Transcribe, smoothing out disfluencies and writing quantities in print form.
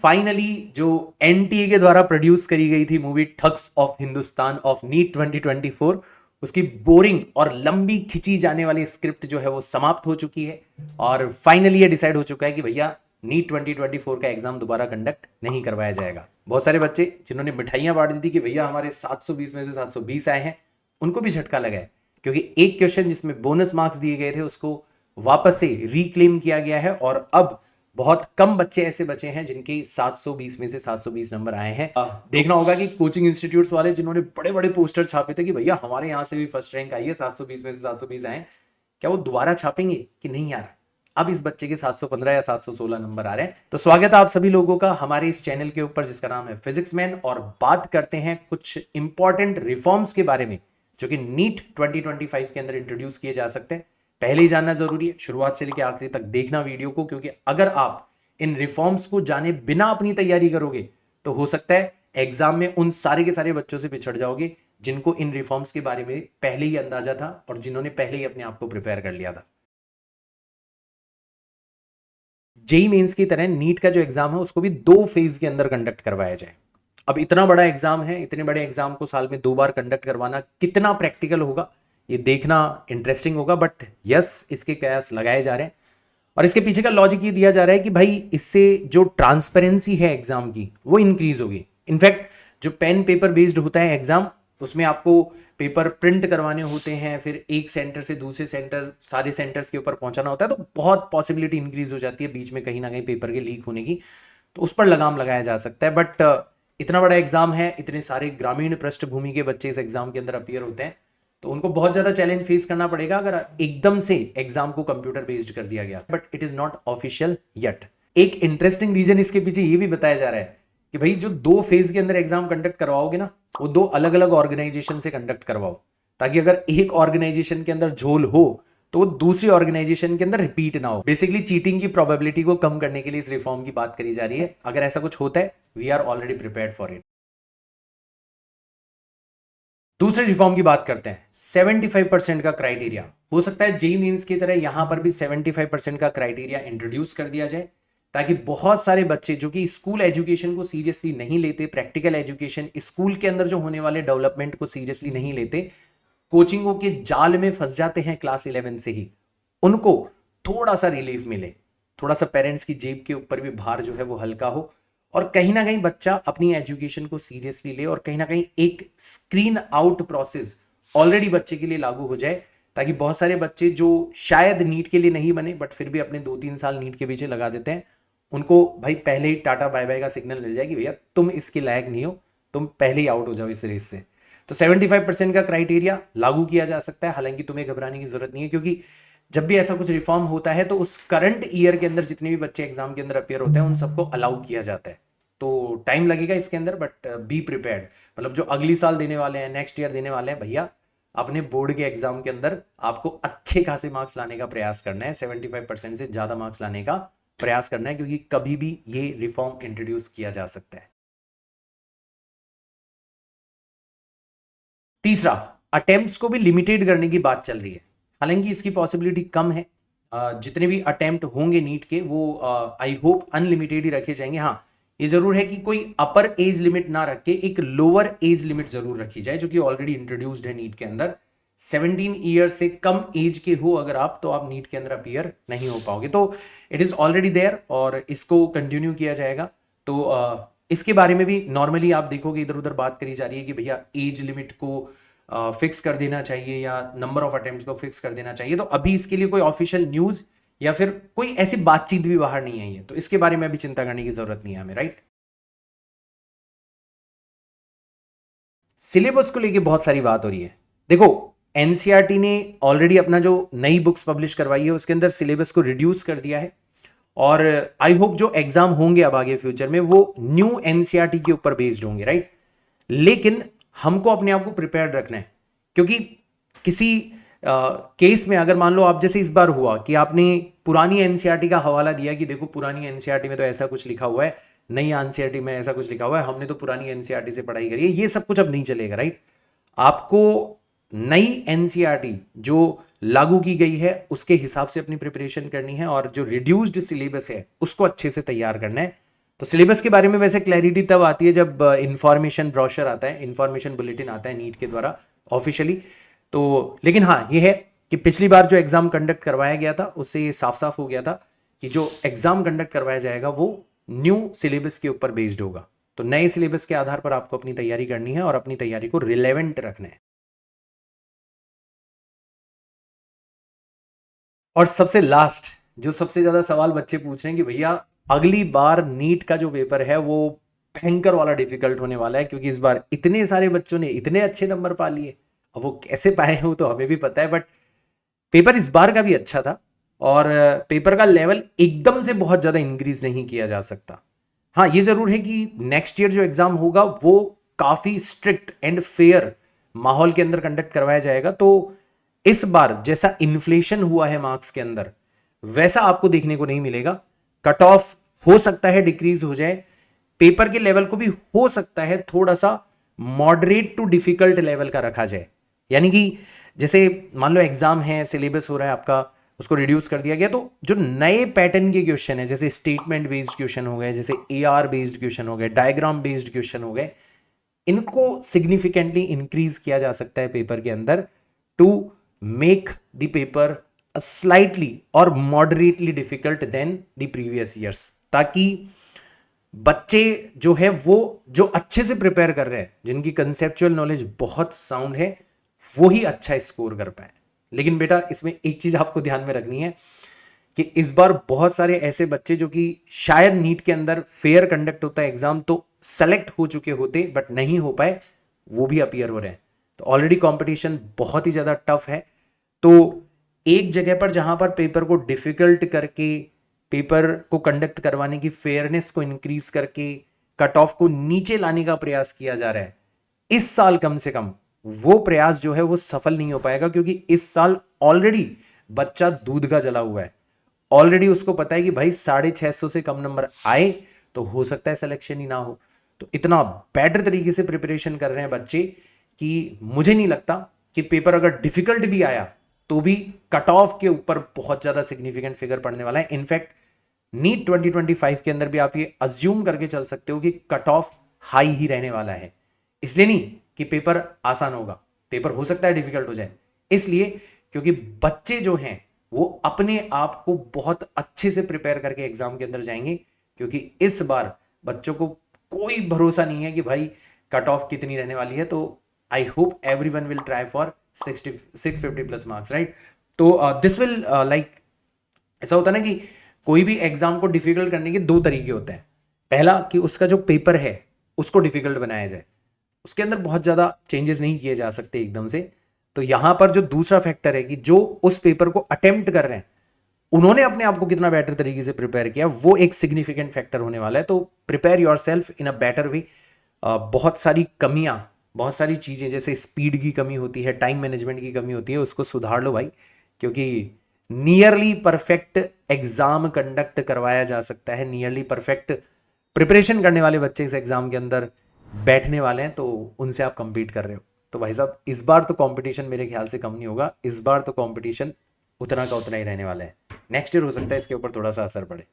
Finally जो NTA के द्वारा प्रोड्यूस करी गई थी movie thugs of Hindustan of NEET 2024, उसकी बोरिंग और लंबी खिंची जाने वाली स्क्रिप्ट जो है वो समाप्त हो चुकी है और फाइनली ये डिसाइड हो चुका है कि भैया नीट 2024 का एग्जाम दोबारा कंडक्ट नहीं करवाया जाएगा। बहुत सारे बच्चे जिन्होंने मिठाइयां बांट दी थी कि भैया हमारे 720 में से 720 आए हैं, उनको भी झटका लगा है क्योंकि एक क्वेश्चन जिसमें बोनस मार्क्स दिए गए थे उसको वापस से रिक्लेम किया गया है और अब बहुत कम बच्चे ऐसे बचे हैं जिनके 720 में से 720 नंबर आए हैं। देखना होगा कि कोचिंग इंस्टीट्यूट्स वाले जिन्होंने बड़े बड़े पोस्टर छापे थे कि भैया हमारे यहां से भी फर्स्ट रैंक आई है, 720 में से 720 आए, क्या वो दोबारा छापेंगे कि नहीं यार, अब इस बच्चे के 715 या 716 नंबर आ रहे हैं। तो स्वागत है आप सभी लोगों का हमारे इस चैनल के ऊपर जिसका नाम है फिजिक्स मैन, और बात करते हैं कुछ इंपॉर्टेंट रिफॉर्म्स के बारे में जो कि नीट 2025 के अंदर इंट्रोड्यूस किए जा सकते हैं। पहले ही जानना जरूरी है, शुरुआत से लेकर आखिरी तक देखना वीडियो को, क्योंकि अगर आप इन रिफॉर्म्स को जाने बिना अपनी तैयारी करोगे तो हो सकता है एग्जाम में उन सारे के सारे बच्चों से पिछड़ जाओगे जिनको इन रिफॉर्म्स के बारे में पहले ही अंदाजा था और जिन्होंने पहले ही अपने आप को प्रिपेयर कर लिया था। जेई मेंस की तरह नीट का जो एग्जाम है उसको भी 2 फेज के अंदर कंडक्ट करवाया जाए। अब इतना बड़ा एग्जाम है, इतने बड़े एग्जाम को साल में 2 बार कंडक्ट करवाना कितना प्रैक्टिकल होगा ये देखना इंटरेस्टिंग होगा, बट यस इसके कयास लगाए जा रहे हैं और इसके पीछे का लॉजिक ये दिया जा रहा है कि भाई इससे जो ट्रांसपेरेंसी है एग्जाम की वो इंक्रीज होगी। इनफैक्ट जो पेन पेपर बेस्ड होता है एग्जाम, उसमें आपको पेपर प्रिंट करवाने होते हैं, फिर एक सेंटर से दूसरे सेंटर, सारे सेंटर्स के ऊपर पहुंचाना होता है, तो बहुत पॉसिबिलिटी इंक्रीज हो जाती है बीच में कहीं ना कहीं पेपर के लीक होने की, तो उस पर लगाम लगाया जा सकता है। बट इतना बड़ा एग्जाम है, इतने सारे ग्रामीण पृष्ठभूमि के बच्चे इस एग्जाम के अंदर अपीयर होते हैं, तो उनको बहुत ज्यादा चैलेंज फेस करना पड़ेगा अगर एकदम से एग्जाम को कंप्यूटर बेस्ड कर दिया गया, but it is not official yet. एक इंटरेस्टिंग रीजन इसके पीछे ये भी बताया जा रहा है कि भाई जो 2 फेज के अंदर एग्जाम कंडक्ट करवाओगे ना, वो 2 अलग अलग ऑर्गेनाइजेशन से कंडक्ट करवाओ, ताकि अगर एक ऑर्गेनाइजेशन के अंदर झोल हो तो वो दूसरी ऑर्गेनाइजेशन के अंदर रिपीट ना हो। बेसिकली चीटिंग की प्रोबेबिलिटी को कम करने के लिए इस रिफॉर्म की बात करी जा रही है। अगर ऐसा कुछ होता है, we are already prepared for it. दूसरे रिफॉर्म की बात करते हैं, 75% का क्राइटेरिया। हो सकता है जेईई मेंस की तरह यहां पर भी 75% का क्राइटेरिया इंट्रोड्यूस कर दिया जाए, ताकि बहुत सारे बच्चे जो कि स्कूल एजुकेशन को सीरियसली नहीं लेते, प्रैक्टिकल एजुकेशन, स्कूल के अंदर जो होने वाले डेवलपमेंट को सीरियसली नहीं लेते, कोचिंगों के जाल में फंस जाते हैं क्लास 11 से ही, उनको थोड़ा सा रिलीफ मिले, थोड़ा सा पेरेंट्स की जेब के ऊपर भी भार जो है वो हल्का हो, और कहीं ना कहीं बच्चा अपनी एजुकेशन को सीरियसली ले, और कहीं ना कहीं एक स्क्रीन आउट प्रोसेस ऑलरेडी बच्चे के लिए लागू हो जाए, ताकि बहुत सारे बच्चे जो शायद नीट के लिए नहीं बने बट फिर भी अपने 2-3 साल नीट के पीछे लगा देते हैं, उनको भाई पहले ही टाटा बाय बाय का सिग्नल मिल जाए कि भैया तुम इसके लायक नहीं हो, तुम पहले ही आउट हो जाओ इस रेस से। तो 75% का क्राइटेरिया लागू किया जा सकता है। हालांकि तुम्हें घबराने की जरूरत नहीं है, क्योंकि जब भी ऐसा कुछ रिफॉर्म होता है तो उस करंट ईयर के अंदर जितने भी बच्चे एग्जाम के अंदर अपियर होते हैं उन सबको अलाउ किया जाता है। तो टाइम लगेगा इसके अंदर, बट बी प्रिपेयर्ड। मतलब जो अगली साल देने वाले हैं, नेक्स्ट ईयर देने वाले हैं, भैया अपने बोर्ड के एग्जाम के अंदर आपको अच्छे खासे मार्क्स लाने का प्रयास करना है, 75% से ज्यादा मार्क्स लाने का प्रयास करना है, क्योंकि कभी भी ये रिफॉर्म इंट्रोड्यूस किया जा सकता है। तीसरा, अटेम्प्ट्स को भी लिमिटेड करने की बात चल रही है। हालांकि इसकी पॉसिबिलिटी कम है, जितने भी अटेम्प्ट होंगे नीट के वो आई होप अनलिमिटेड ही रखे जाएंगे। हाँ, ये जरूर है कि कोई अपर एज लिमिट ना रख के एक लोअर एज लिमिट जरूर रखी जाए, जो कि ऑलरेडी इंट्रोड्यूस्ड है नीट के अंदर। 17 ईयर से कम एज के हो अगर आप, तो आप नीट के अंदर अपीयर नहीं हो पाओगे। तो इट इज ऑलरेडी देयर और इसको कंटिन्यू किया जाएगा। तो इसके बारे में भी नॉर्मली आप देखोगे इधर उधर बात करी जा रही है कि भैया एज लिमिट को फिक्स कर देना चाहिए या नंबर ऑफ अटेम्प्ट्स को फिक्स कर देना चाहिए। तो अभी इसके लिए कोई ऑफिशियल न्यूज या फिर कोई ऐसी बातचीत भी बाहर नहीं आई है, तो इसके बारे में अभी चिंता करने की जरूरत नहीं है हमें, राइट। सिलेबस को लेके बहुत सारी बात हो रही है। देखो, एनसीईआरटी ने ऑलरेडी अपना जो नई बुक्स पब्लिश करवाई है उसके अंदर सिलेबस को रिड्यूस कर दिया है, और आई होप जो एग्जाम होंगे अब आगे फ्यूचर में वो न्यू एनसीईआरटी के ऊपर बेस्ड होंगे, राइट। लेकिन हमको अपने आप को प्रिपेयर्ड रखना है, क्योंकि किसी केस में अगर मान लो आप जैसे इस बार हुआ कि आपने पुरानी एनसीईआरटी का हवाला दिया कि देखो पुरानी एनसीईआरटी में तो ऐसा कुछ लिखा हुआ है, नई एनसीईआरटी में ऐसा कुछ लिखा हुआ है, हमने तो पुरानी एनसीईआरटी से पढ़ाई करी है, ये सब कुछ अब नहीं चलेगा, राइट। आपको नई एनसीईआरटी जो लागू की गई है उसके हिसाब से अपनी प्रिपरेशन करनी है, और जो रिड्यूस्ड सिलेबस है उसको अच्छे से तैयार करना है। तो सिलेबस के बारे में वैसे क्लैरिटी तब आती है जब इंफॉर्मेशन ब्रोशर आता है, इंफॉर्मेशन बुलेटिन आता है नीट के द्वारा ऑफिशियली। तो लेकिन हाँ ये है कि पिछली बार जो एग्जाम कंडक्ट करवाया गया था उससे ये साफ साफ हो गया था कि जो एग्जाम कंडक्ट करवाया जाएगा वो न्यू सिलेबस के ऊपर बेस्ड होगा। तो नए सिलेबस के आधार पर आपको अपनी तैयारी करनी है और अपनी तैयारी को रिलेवेंट रखना है। और सबसे लास्ट जो सबसे ज्यादा सवाल बच्चे पूछ रहे हैं कि भैया अगली बार नीट का जो पेपर है वो भयंकर वाला डिफिकल्ट होने वाला है, क्योंकि इस बार इतने सारे बच्चों ने इतने अच्छे नंबर पा लिए। अब वो कैसे पाए हैं वो तो हमें भी पता है, बट पेपर इस बार का भी अच्छा था और पेपर का लेवल एकदम से बहुत ज्यादा इंक्रीज नहीं किया जा सकता। हाँ ये जरूर है कि नेक्स्ट ईयर जो एग्जाम होगा वो काफी स्ट्रिक्ट एंड फेयर माहौल के अंदर कंडक्ट करवाया जाएगा। तो इस बार जैसा इन्फ्लेशन हुआ है मार्क्स के अंदर वैसा आपको देखने को नहीं मिलेगा। कट ऑफ हो सकता है डिक्रीज हो जाए, पेपर के लेवल को भी हो सकता है थोड़ा सा मॉडरेट टू डिफिकल्ट लेवल का रखा जाए। यानी कि जैसे मान लो एग्जाम है, सिलेबस हो रहा है आपका, उसको रिड्यूस कर दिया गया, तो जो नए पैटर्न के क्वेश्चन है जैसे स्टेटमेंट बेस्ड क्वेश्चन हो गए, जैसे एआर बेस्ड क्वेश्चन हो गए, डायग्राम बेस्ड क्वेश्चन हो गए, इनको सिग्निफिकेंटली इंक्रीज किया जा सकता है पेपर के अंदर to make the paper slightly और moderately difficult than the previous years, ताकि बच्चे जो है वो जो अच्छे से प्रिपेयर कर रहे हैं, जिनकी कंसेप्चुअल नॉलेज बहुत साउंड है, वो ही अच्छा स्कोर कर पाए। लेकिन बेटा इसमें एक चीज आपको ध्यान में रखनी है कि इस बार बहुत सारे ऐसे बच्चे जो कि शायद नीट के अंदर फेयर कंडक्ट होता है एग्जाम तो सेलेक्ट हो चुके होते बट नहीं हो पाए, वो भी अपीयर हो रहे हैं। तो ऑलरेडी कंपटीशन बहुत ही ज्यादा टफ है। तो एक जगह पर जहां पर पेपर को डिफिकल्ट करके, पेपर को कंडक्ट करवाने की फेयरनेस को इंक्रीज करके कट ऑफ को नीचे लाने का प्रयास किया जा रहा है, इस साल कम से कम वो प्रयास जो है वो सफल नहीं हो पाएगा, क्योंकि इस साल ऑलरेडी बच्चा दूध का जला हुआ है। ऑलरेडी उसको पता है कि भाई 650 से कम नंबर आए तो हो सकता है सिलेक्शन ही ना हो। तो इतना बेटर तरीके से प्रिपरेशन कर रहे हैं बच्चे कि मुझे नहीं लगता कि पेपर अगर डिफिकल्ट भी आया तो भी कट ऑफ के ऊपर बहुत ज्यादा सिग्निफिकेंट फिगर पड़ने वाला है। इनफैक्ट नीट 2025 के अंदर भी आप ये अज्यूम करके चल सकते हो कि कट ऑफ हाई ही रहने वाला है। इसलिए नहीं कि पेपर आसान होगा, पेपर हो सकता है डिफिकल्ट हो जाए, इसलिए क्योंकि बच्चे जो हैं वो अपने आप को बहुत अच्छे से प्रिपेयर करके एग्जाम के अंदर जाएंगे। क्योंकि इस बार बच्चों को कोई भरोसा नहीं है कि भाई कट ऑफ कितनी रहने वाली है। तो I hope everyone will try for 650 plus marks, right. तो दिस विल लाइक, ऐसा होता है ना कि कोई भी एग्जाम को डिफिकल्ट करने के दो तरीके होते हैं। पहला कि उसका जो पेपर है उसको डिफिकल्ट बनाया जाए, उसके अंदर बहुत ज्यादा चेंजेस नहीं किए जा सकते एकदम से। तो यहां पर जो दूसरा फैक्टर है कि जो उस पेपर को अटेम्प्ट कर रहे हैं उन्होंने अपने आप को कितना बेटर तरीके से प्रिपेयर किया, वो एक सिग्निफिकेंट फैक्टर होने वाला है। तो prepare your self in a better way. बहुत सारी कमियां, बहुत सारी चीजें जैसे स्पीड की कमी होती है, टाइम मैनेजमेंट की कमी होती है, उसको सुधार लो भाई। क्योंकि नियरली परफेक्ट एग्जाम कंडक्ट करवाया जा सकता है, नियरली परफेक्ट प्रिपरेशन करने वाले बच्चे इस एग्जाम के अंदर बैठने वाले हैं, तो उनसे आप कंपीट कर रहे हो। तो भाई साहब इस बार तो कंपटीशन मेरे ख्याल से कम नहीं होगा, इस बार तो कंपटीशन उतना का उतना ही रहने वाला है। नेक्स्ट ईयर हो सकता है इसके ऊपर थोड़ा सा असर पड़े।